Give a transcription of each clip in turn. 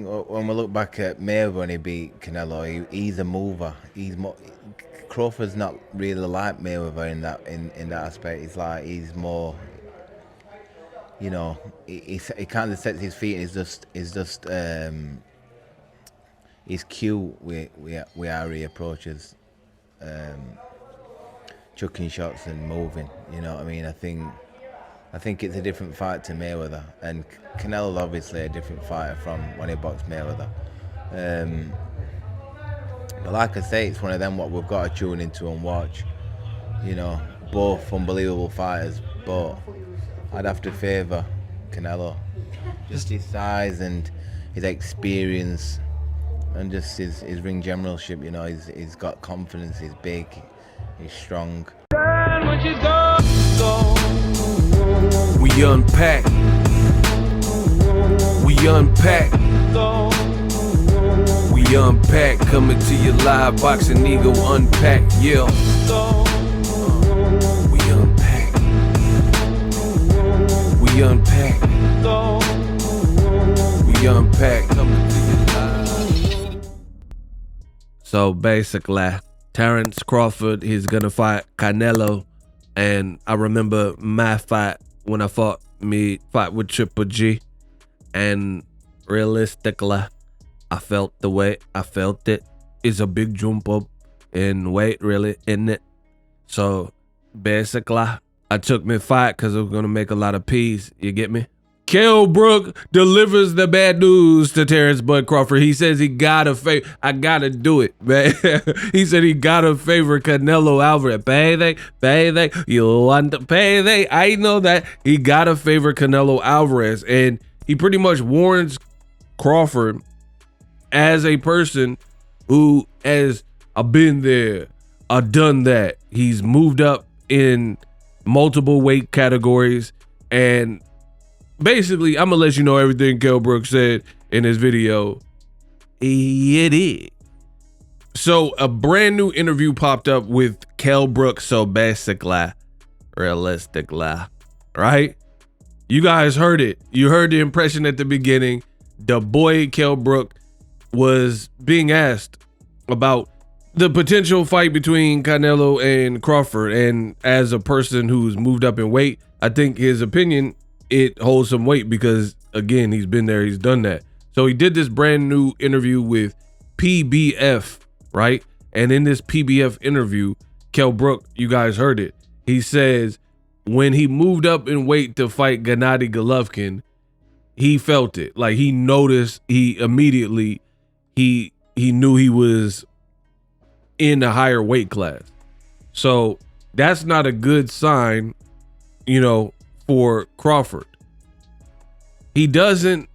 When we look back at Mayweather when he beat Canelo, he's a mover. Crawford's not really like Mayweather in that aspect. It's like he's more, he kind of sets his feet. And he's cute with how he approaches, chucking shots and moving. You know what I mean? I think it's a different fight to Mayweather, and Canelo's obviously a different fighter from when he boxed Mayweather. But like I say, it's one of them what we've got to tune into and watch. Both unbelievable fighters, but I'd have to favour Canelo. Just his size and his experience, and just his ring generalship. He's got confidence. He's big. He's strong. We unpack. We unpack. Coming to your live boxing ego unpack. Yeah. We unpack. We unpack. We unpack. Coming to your live. So basically, Terence Crawford, he's gonna fight Canelo. And I remember my fight when I fought with Triple G. And realistically, I felt the weight. I felt it. It's a big jump up in weight, really, isn't it? So basically, I took my fight because I was going to make a lot of peace. You get me? Kell Brook delivers the bad news to Terence Bud Crawford. He says he gotta I gotta do it, man. He said he gotta favor Canelo Alvarez. Payday, you want to payday? I know that. He gotta favor Canelo Alvarez. And he pretty much warns Crawford as a person who has been there, done that. He's moved up in multiple weight categories, and basically, I'm gonna let you know everything Kell Brook said in his video. It is. So a brand new interview popped up with Kell Brook. So basically, realistically, right? You guys heard it. You heard the impression at the beginning. The boy Kell Brook was being asked about the potential fight between Canelo and Crawford. And as a person who's moved up in weight, I think his opinion, it holds some weight because, again, he's been there, he's done that. So he did this brand new interview with PBF, right? And in this PBF interview, Kell Brook, you guys heard it. He says when he moved up in weight to fight Gennady Golovkin, he felt it. Like, he noticed, he immediately, he knew he was in a higher weight class. So that's not a good sign, for Crawford. He doesn't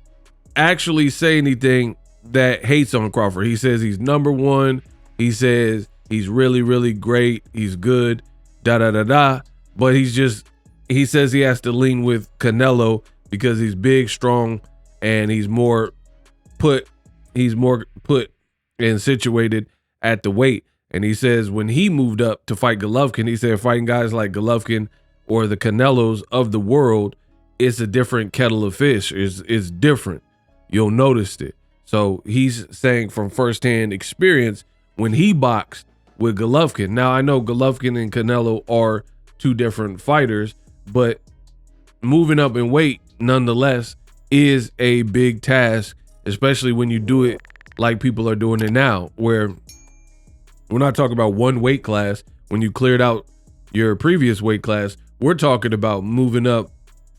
actually say anything that hates on Crawford. He says he's number one. He says he's really, really great. He's good, But he says he has to lean with Canelo because he's big, strong, and he's more put and situated at the weight. And he says when he moved up to fight Golovkin, he said fighting guys like Golovkin or the Canelos of the world, it's a different kettle of fish. It's different. You'll notice it. So he's saying from firsthand experience when he boxed with Golovkin. Now, I know Golovkin and Canelo are two different fighters, but moving up in weight nonetheless is a big task, especially when you do it like people are doing it now, where we're not talking about one weight class. When you cleared out your previous weight class, we're talking about moving up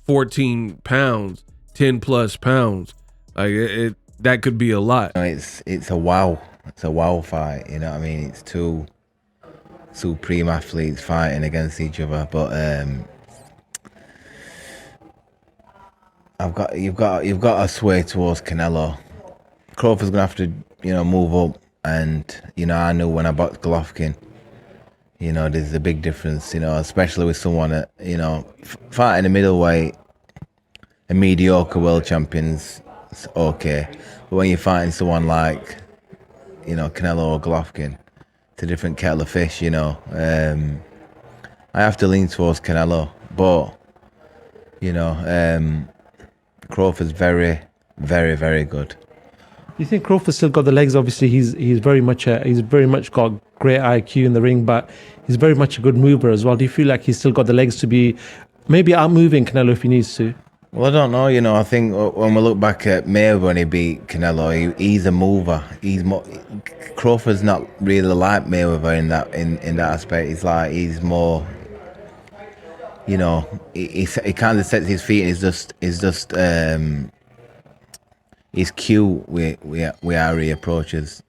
14 pounds, 10 plus pounds. Like that could be a lot. It's a wow. It's a wow fight. You know what I mean? It's two supreme athletes fighting against each other. But you've got to sway towards Canelo. Crawford's gonna have to move up, and I knew when I boxed Golovkin, there's a big difference, especially with someone that fighting a middleweight, a mediocre world champion's okay, but when you're fighting someone like Canelo or Golovkin, it's a different kettle of fish. I have to lean towards Canelo, but Crawford's very, very, very good. You think Crawford's still got the legs? Obviously, he's very much got great IQ in the ring, but he's very much a good mover as well. Do you feel like he's still got the legs to be maybe outmoving Canelo if he needs to? Well, I don't know. I think when we look back at Mayweather when he beat Canelo, he's a mover. Crawford's not really like Mayweather in that aspect. He's more. He kind of sets his feet and he's cute with how he approaches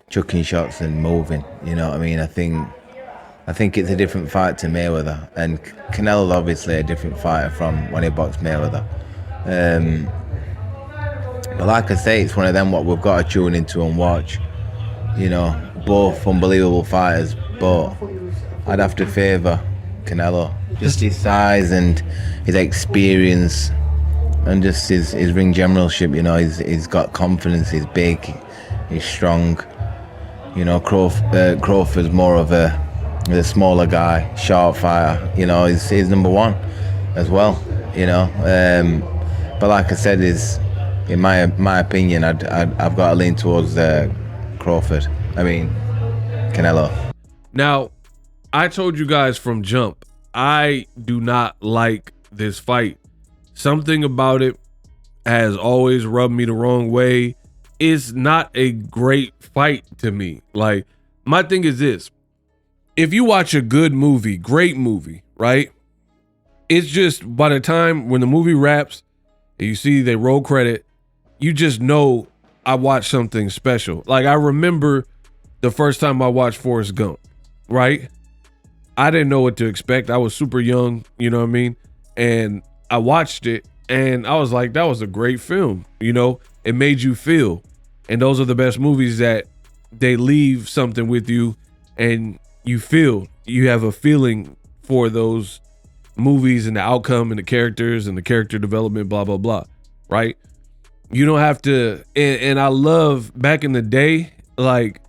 chucking shots and moving. You know what I mean? I think it's a different fight to Mayweather, and Canelo's obviously a different fighter from when he boxed Mayweather. But like I say, it's one of them what we've got to tune into and watch. Both unbelievable fighters, but I'd have to favour Canelo. Just his size and his experience, and just his ring generalship. He's got confidence. He's big. He's strong. Crawford's more of a smaller guy, sharp fighter. He's number one as well. But like I said, in my opinion, I've got to lean towards Crawford. Canelo. Now, I told you guys from jump, I do not like this fight. Something about it has always rubbed me the wrong way. It's not a great fight to me. Like, my thing is this. If you watch a good movie, great movie, right? It's just by the time when the movie wraps and you see they roll credit, you just know I watched something special. Like, I remember the first time I watched Forrest Gump, right? I didn't know what to expect. I was super young, you know what I mean? And I watched it and I was like, that was a great film. It made you feel. And those are the best movies that they leave something with you and you have a feeling for those movies and the outcome and the characters and the character development, blah, blah, blah, right? You don't have to, and I love back in the day, like,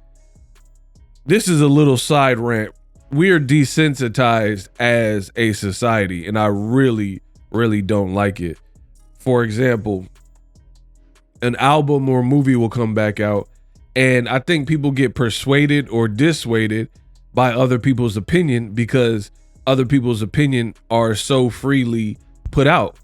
this is a little side rant. We are desensitized as a society, and I really, really don't like it. For example, an album or movie will come back out, and I think people get persuaded or dissuaded by other people's opinion because other people's opinion are so freely put out.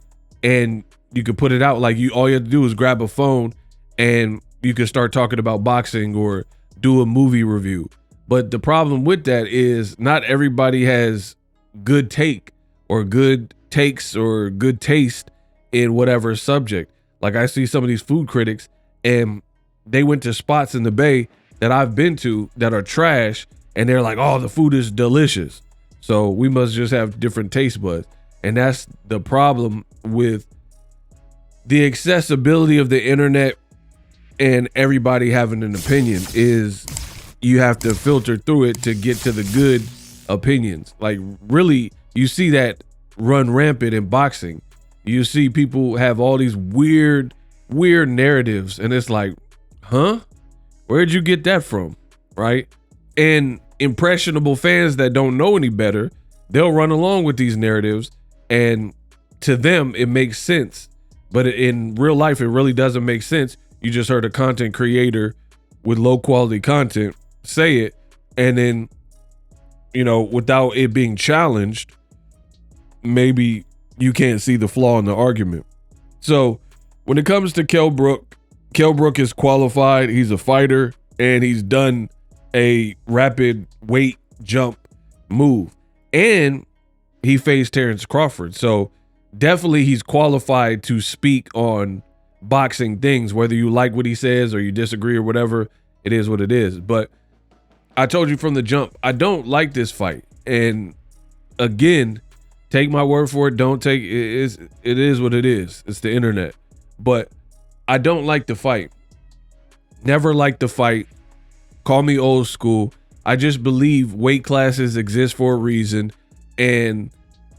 And you could put it out like all you have to do is grab a phone and you can start talking about boxing or do a movie review. But the problem with that is not everybody has good take or good takes or good taste in whatever subject. Like, I see some of these food critics and they went to spots in the Bay that I've been to that are trash, and they're like, oh, the food is delicious. So we must just have different taste buds. And that's the problem with the accessibility of the internet and everybody having an opinion is you have to filter through it to get to the good opinions. Like, really, you see that run rampant in boxing. You see people have all these weird narratives, and it's like, huh? Where'd you get that from? Right? And impressionable fans that don't know any better, they'll run along with these narratives, and to them, it makes sense. But in real life, it really doesn't make sense. You just heard a content creator with low quality content say it, and then, without it being challenged, maybe you can't see the flaw in the argument. So when it comes to Kell Brook is qualified. He's a fighter, and he's done a rapid weight jump move, and he faced Terence Crawford. So definitely he's qualified to speak on boxing things, whether you like what he says or you disagree or whatever. It is what it is. But I told you from the jump, I don't like this fight. And again, take my word for it. Don't take it. It is what it is. It's the internet. But I don't like the fight. Never liked the fight. Call me old school. I just believe weight classes exist for a reason. And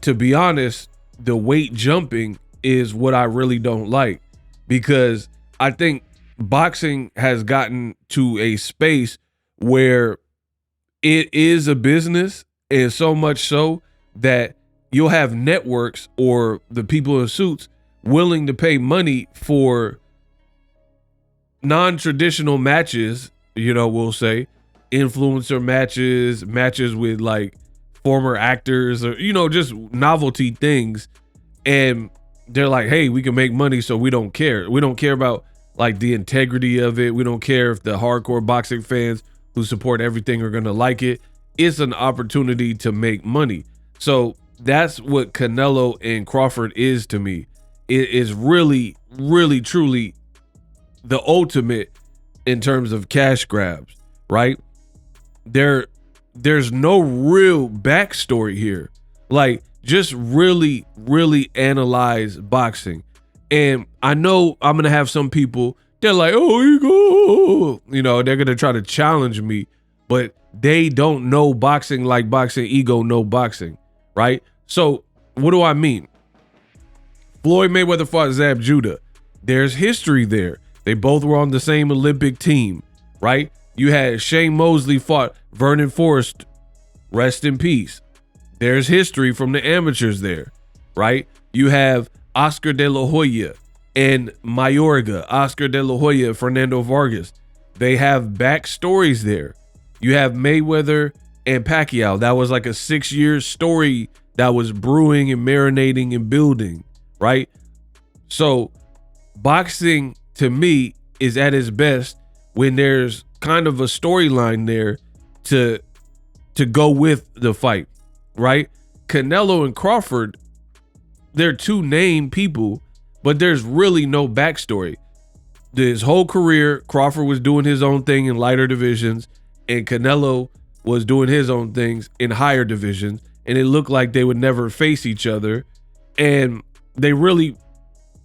to be honest, the weight jumping is what I really don't like, because I think boxing has gotten to a space where it is a business, and so much so that you'll have networks or the people in suits willing to pay money for non-traditional matches, we'll say influencer matches with like former actors or, just novelty things. And they're like, hey, we can make money, so we don't care. We don't care about like the integrity of it. We don't care if the hardcore boxing fans who support everything are going to like it. It's an opportunity to make money. So that's what Canelo and Crawford is to me. It is really, really, truly the ultimate in terms of cash grabs, right? There's no real backstory here. Like, just really, really analyze boxing. And I know I'm going to have some people, they're like, oh, ego. They're going to try to challenge me, but they don't know boxing like boxing ego know boxing, right? So what do I mean? Floyd Mayweather fought Zab Judah. There's history there. They both were on the same Olympic team, right? You had Shane Mosley fought Vernon Forrest, rest in peace. There's history from the amateurs there, right? You have Oscar de la Hoya and Mayorga, Oscar de la Hoya, Fernando Vargas. They have backstories there. You have Mayweather and Pacquiao. That was like a 6-year story that was brewing and marinating and building, right? So boxing to me is at its best when there's kind of a storyline there to go with the fight, right? Canelo and Crawford, they're two named people, but there's really no backstory. His whole career, Crawford was doing his own thing in lighter divisions, and Canelo was doing his own things in higher divisions, and it looked like they would never face each other, and they really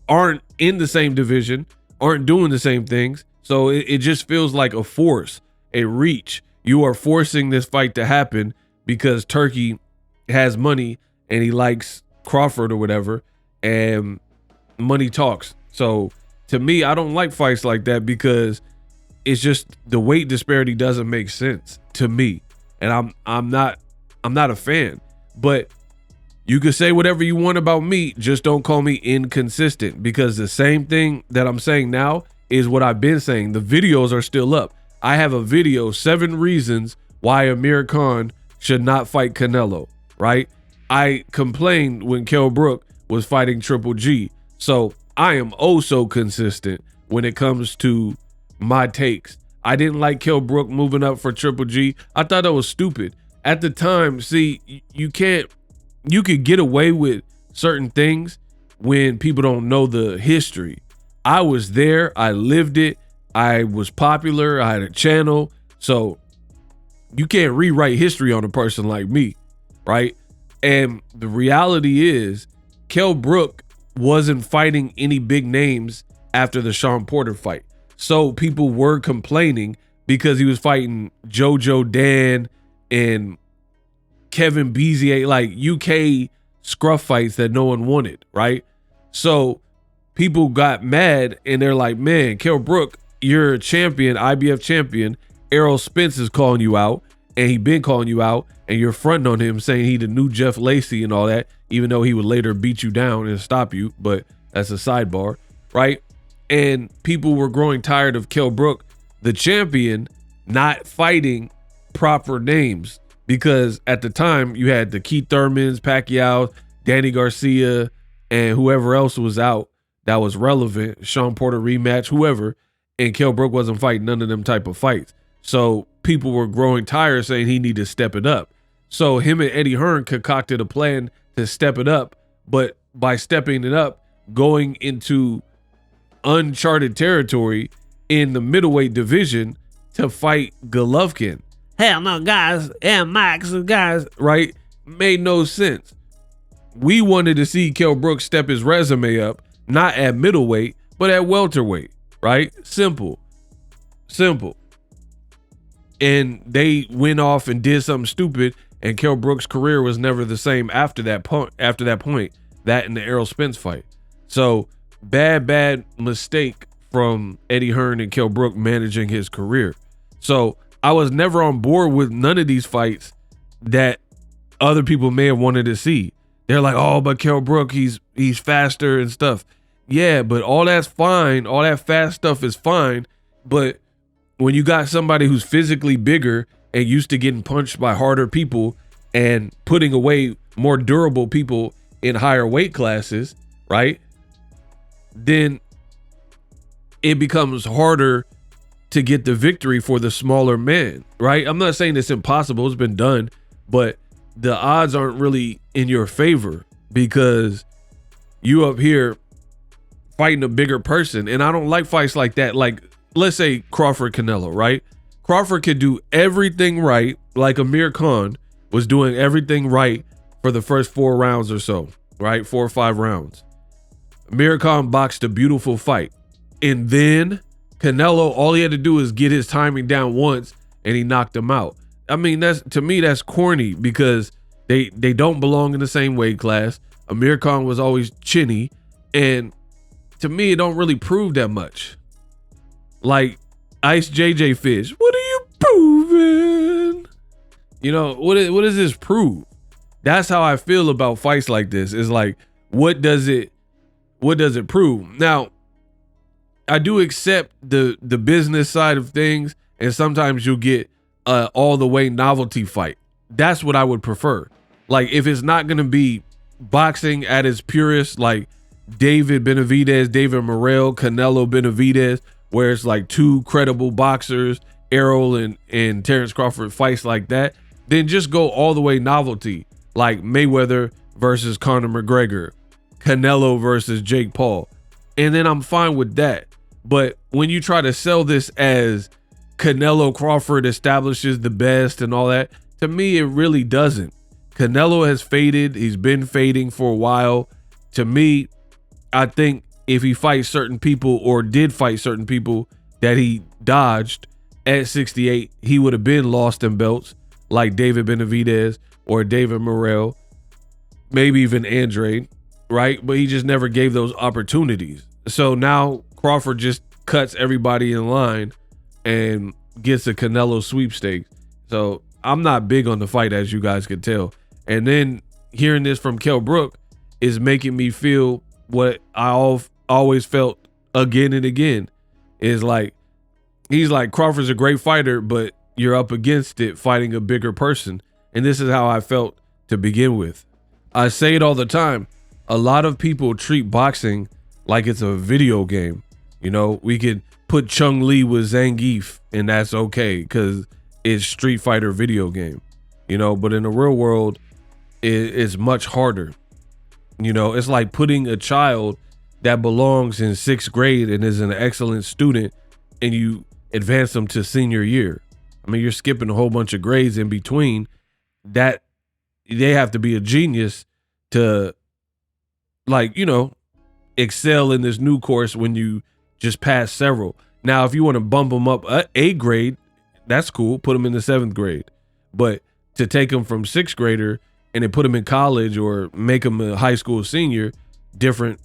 aren't in the same division, aren't doing the same things. So it just feels like a force, a reach. You are forcing this fight to happen because Turkey has money and he likes Crawford or whatever, and money talks. So to me, I don't like fights like that because it's just the weight disparity doesn't make sense to me, and I'm not a fan. But you could say whatever you want about me, just don't call me inconsistent, because the same thing that I'm saying now is what I've been saying. The videos are still up. I have a video, 7 reasons why Amir Khan should not fight Canelo, right? I complained when Kell Brook was fighting Triple G. So I am oh so consistent when it comes to my takes. I didn't like Kell Brook moving up for Triple G. I thought that was stupid. At the time, see, you could get away with certain things when people don't know the history. I was there. I lived it. I was popular. I had a channel. So you can't rewrite history on a person like me, right? And the reality is Kell Brook wasn't fighting any big names after the Sean Porter fight. So people were complaining because he was fighting Jojo Dan and Kevin Bezier, like UK scruff fights that no one wanted, right? So people got mad and they're like, man, Kell Brook, you're a champion, IBF champion. Errol Spence is calling you out, and he been calling you out, and you're fronting on him saying he the new Jeff Lacey and all that, even though he would later beat you down and stop you, but that's a sidebar, right? And people were growing tired of Kell Brook, the champion, not fighting proper names, because at the time you had the Keith Thurmans, Pacquiao, Danny Garcia, and whoever else was out that was relevant, Sean Porter rematch, whoever, and Kell Brook wasn't fighting none of them type of fights. So people were growing tired saying he needed to step it up. So him and Eddie Hearn concocted a plan to step it up, but by stepping it up, going into uncharted territory in the middleweight division to fight Golovkin. Hell no, guys, and Max, guys, right? Made no sense. We wanted to see Kell Brook step his resume up, not at middleweight, but at welterweight, right? Simple. And they went off and did something stupid, and Kell Brook's career was never the same after that point. That and the Errol Spence fight. So bad mistake from Eddie Hearn and Kell Brook managing his career. So I was never on board with none of these fights that other people may have wanted to see. They're like, oh, but Kell Brook, he's faster and stuff. Yeah, but all that's fine. All that fast stuff is fine But when you got somebody who's physically bigger and used to getting punched by harder people and putting away more durable people in higher weight classes, right? Then it becomes harder to get the victory for the smaller man, right? I'm not saying it's impossible, it's been done, but the odds aren't really in your favor because you up here fighting a bigger person. And I don't like fights like that. Like, let's say Crawford Canelo, right? Crawford could do everything right, like Amir Khan was doing everything right for the first 4 rounds or so, right? 4 or 5 rounds. Amir Khan boxed a beautiful fight. And then Canelo, all he had to do is get his timing down once and he knocked him out. I mean, to me, that's corny because they don't belong in the same weight class. Amir Khan was always chinny. And to me, it don't really prove that much. Like Ice JJ Fish, what are you proving? You know, what does this prove? That's how I feel about fights like this. Is like, what does it prove? Now, I do accept the business side of things, and sometimes you'll get all the way novelty fight. That's what I would prefer. Like, if it's not gonna be boxing at its purest, like David Benavidez, David Morrell, Canelo Benavidez, where it's like 2 credible boxers, Errol and Terence Crawford fights like that, then just go all the way novelty, like Mayweather versus Conor McGregor, Canelo versus Jake Paul. And then I'm fine with that. But when you try to sell this as Canelo Crawford establishes the best and all that, to me, it really doesn't. Canelo has faded. He's been fading for a while. To me, I think if he fights certain people or did fight certain people that he dodged at 68, he would have been lost in belts like David Benavidez or David Morrell, maybe even Andre, right? But he just never gave those opportunities. So now Crawford just cuts everybody in line and gets a Canelo sweepstakes. So I'm not big on the fight, as you guys could tell. And then hearing this from Kell Brook is making me feel what I always felt again and again, is like, he's like, Crawford's a great fighter, but you're up against it fighting a bigger person. And this is how I felt to begin with. I say it all the time. A lot of people treat boxing like it's a video game. You know, we could put Chung Lee with Zangief and that's okay because it's Street Fighter video game, you know, but in the real world, it's much harder. You know, it's like putting a child that belongs in 6th grade and is an excellent student and you advance them to senior year. I mean, you're skipping a whole bunch of grades in between. That they have to be a genius to, like, you know, excel in this new course when you just pass several. Now, if you want to bump them up a grade, that's cool. Put them in the 7th grade. But to take them from 6th grader and then put them in college or make them a high school senior, different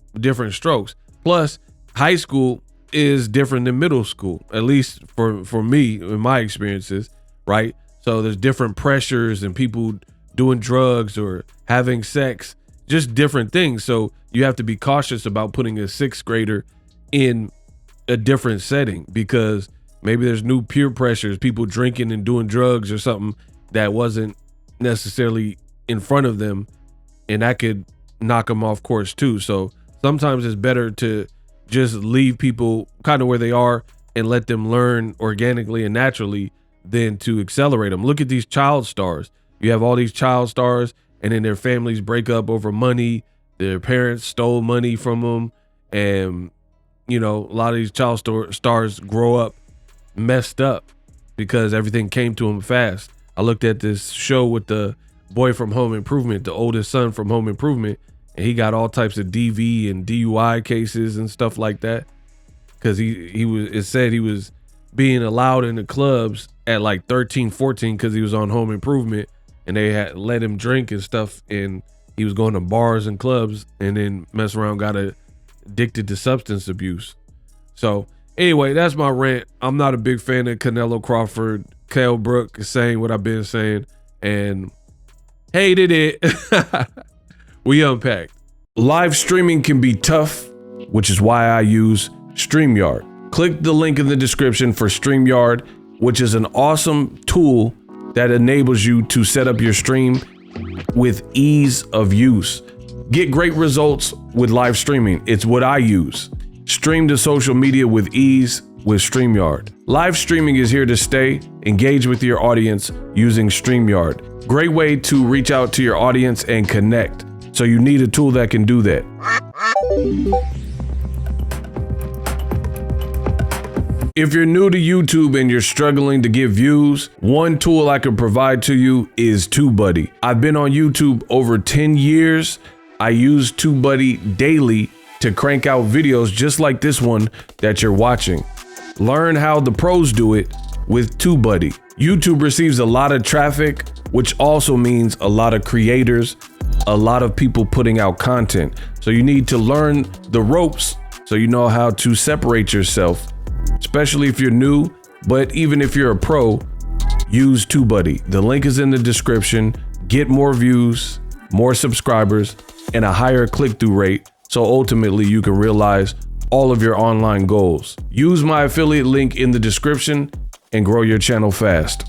strokes. Plus, high school is different than middle school, at least for me in my experiences, right? So there's different pressures and people doing drugs or having sex, just different things. So you have to be cautious about putting a 6th grader in a different setting because maybe there's new peer pressures, people drinking and doing drugs or something that wasn't necessarily in front of them, and that could knock them off course too. So sometimes it's better to just leave people kind of where they are and let them learn organically and naturally than to accelerate them. Look at these child stars. You have all these child stars and then their families break up over money. Their parents stole money from them. And, you know, a lot of these child stars grow up messed up because everything came to them fast. I looked at this show with the boy from Home Improvement, the oldest son from Home Improvement, and he got all types of DV and DUI cases and stuff like that because it said he was being allowed in the clubs at like 13, 14 because he was on Home Improvement and they had let him drink and stuff, and he was going to bars and clubs and then mess around, got addicted to substance abuse. So anyway, that's my rant. I'm not a big fan of Canelo Crawford. Kell Brook is saying what I've been saying and hated it. We unpacked. Live streaming can be tough, which is why I use StreamYard. Click the link in the description for StreamYard, which is an awesome tool that enables you to set up your stream with ease of use. Get great results with live streaming. It's what I use. Stream to social media with ease with StreamYard. Live streaming is here to stay. Engage with your audience using StreamYard. Great way to reach out to your audience and connect. So you need a tool that can do that. If you're new to YouTube and you're struggling to get views, one tool I can provide to you is TubeBuddy. I've been on YouTube over 10 years. I use TubeBuddy daily to crank out videos just like this one that you're watching. Learn how the pros do it with TubeBuddy. YouTube receives a lot of traffic, which also means a lot of creators, a lot of people putting out content. So you need to learn the ropes so you know how to separate yourself, especially if you're new, but even if you're a pro, use TubeBuddy. The link is in the description. Get more views, more subscribers, and a higher click-through rate, so ultimately you can realize all of your online goals. Use my affiliate link in the description and grow your channel fast.